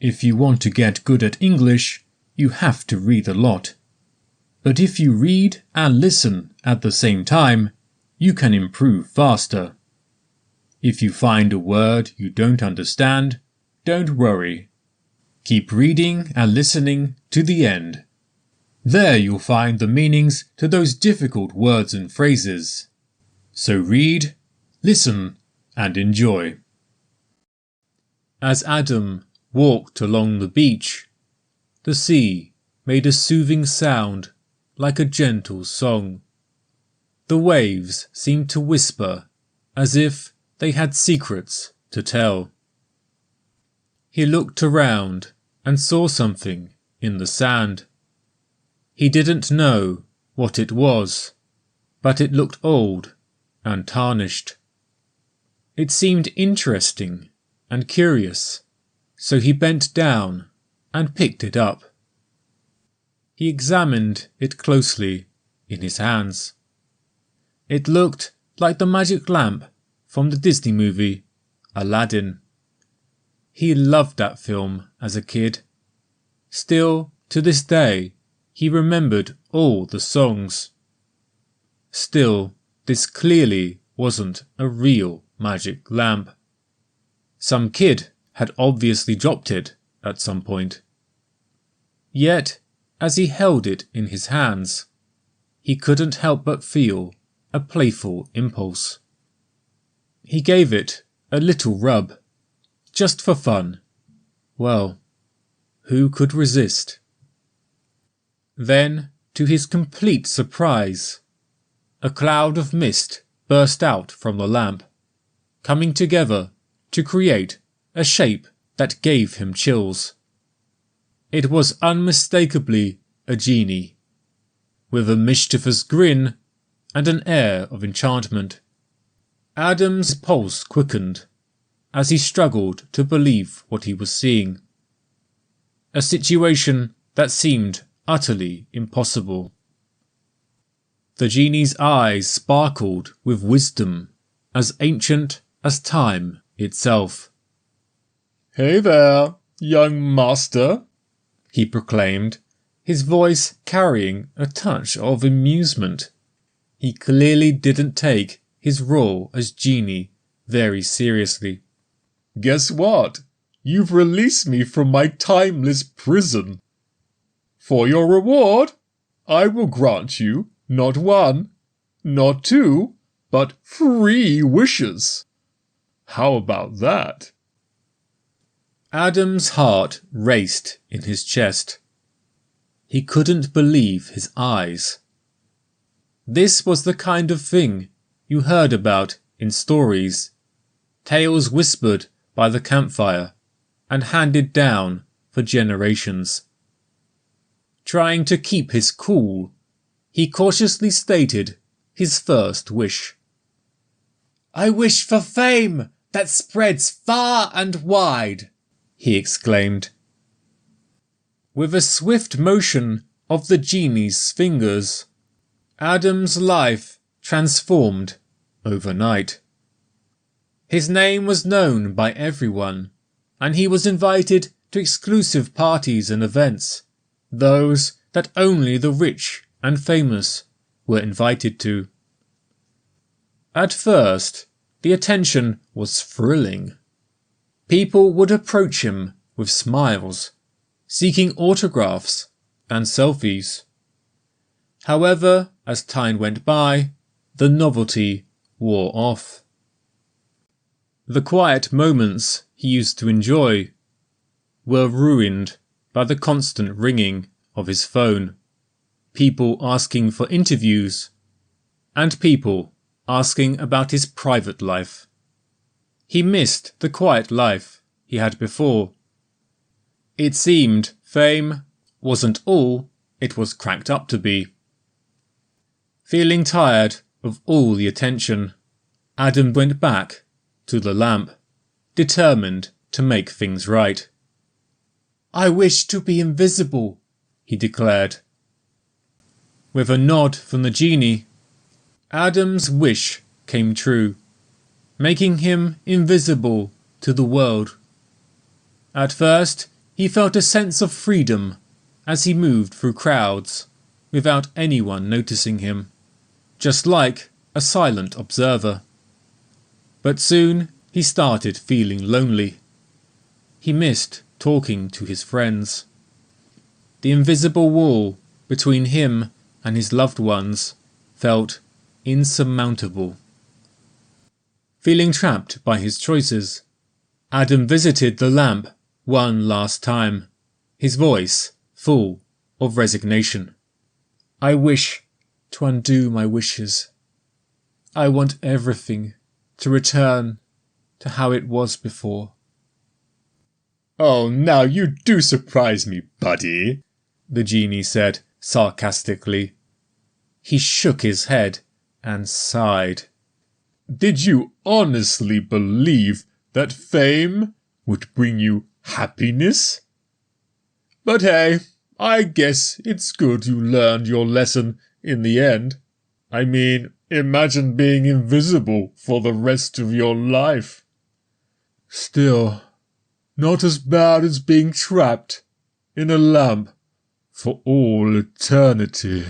If you want to get good at English, you have to read a lot. But if you read and listen at the same time, you can improve faster. If you find a word you don't understand, don't worry. Keep reading and listening to the end. There you'll find the meanings to those difficult words and phrases. So read, listen, and enjoy. As Adam walked along the beach, the sea made a soothing sound like a gentle song. The waves seemed to whisper as if they had secrets to tell. He looked around and saw something in the sand. He didn't know what it was, but it looked old and tarnished. It seemed interesting and curious, so he bent down and picked it up. He examined it closely in his hands. It looked like the magic lamp from the Disney movie Aladdin. He loved that film as a kid. Still, to this day, he remembered all the songs. Still, this clearly wasn't a real magic lamp. Some kid had obviously dropped it at some point. Yet, as he held it in his hands, he couldn't help but feel a playful impulse. He gave it a little rub, just for fun. Well, who could resist? Then, to his complete surprise, a cloud of mist burst out from the lamp, coming together to create a shape that gave him chills. It was unmistakably a genie, with a mischievous grin and an air of enchantment. Adam's pulse quickened as he struggled to believe what he was seeing. A situation that seemed utterly impossible. The genie's eyes sparkled with wisdom as ancient as time itself. "Hey there, young master," he proclaimed, his voice carrying a touch of amusement. He clearly didn't take his role as genie very seriously. "Guess what? You've released me from my timeless prison. For your reward, I will grant you not one, not two, but 3 wishes. How about that?" Adam's heart raced in his chest. He couldn't believe his eyes. This was the kind of thing you heard about in stories, tales whispered by the campfire and handed down for generations. Trying to keep his cool, he cautiously stated his first wish. "I wish for fame that spreads far and wide," he exclaimed. With a swift motion of the genie's fingers, Adam's life transformed overnight. His name was known by everyone, and he was invited to exclusive parties and events, those that only the rich and famous were invited to. At first, the attention was thrilling. People would approach him with smiles, seeking autographs and selfies. However, as time went by, the novelty wore off. The quiet moments he used to enjoy were ruined by the constant ringing of his phone, people asking for interviews, and people asking about his private life. He missed the quiet life he had before. It seemed fame wasn't all it was cracked up to be. Feeling tired of all the attention, Adam went back to the lamp, determined to make things right. "I wish to be invisible," he declared. With a nod from the genie, Adam's wish came true, making him invisible to the world. At first, He felt a sense of freedom as he moved through crowds without anyone noticing him, just like a silent observer. But soon he started feeling lonely. He missed talking to his friends. The invisible wall between him and his loved ones felt insurmountable. Feeling trapped by his choices, Adam visited the lamp one last time, his voice full of resignation. I wish to undo my wishes. I want everything to return to how it was before. Oh, now you do surprise me, buddy, the genie said sarcastically. He shook his head and sighed. Did you honestly believe that fame would bring you happiness? But hey, I guess it's good you learned your lesson in the end. I mean, imagine being invisible for the rest of your life. Still, not as bad as being trapped in a lamp for all eternity.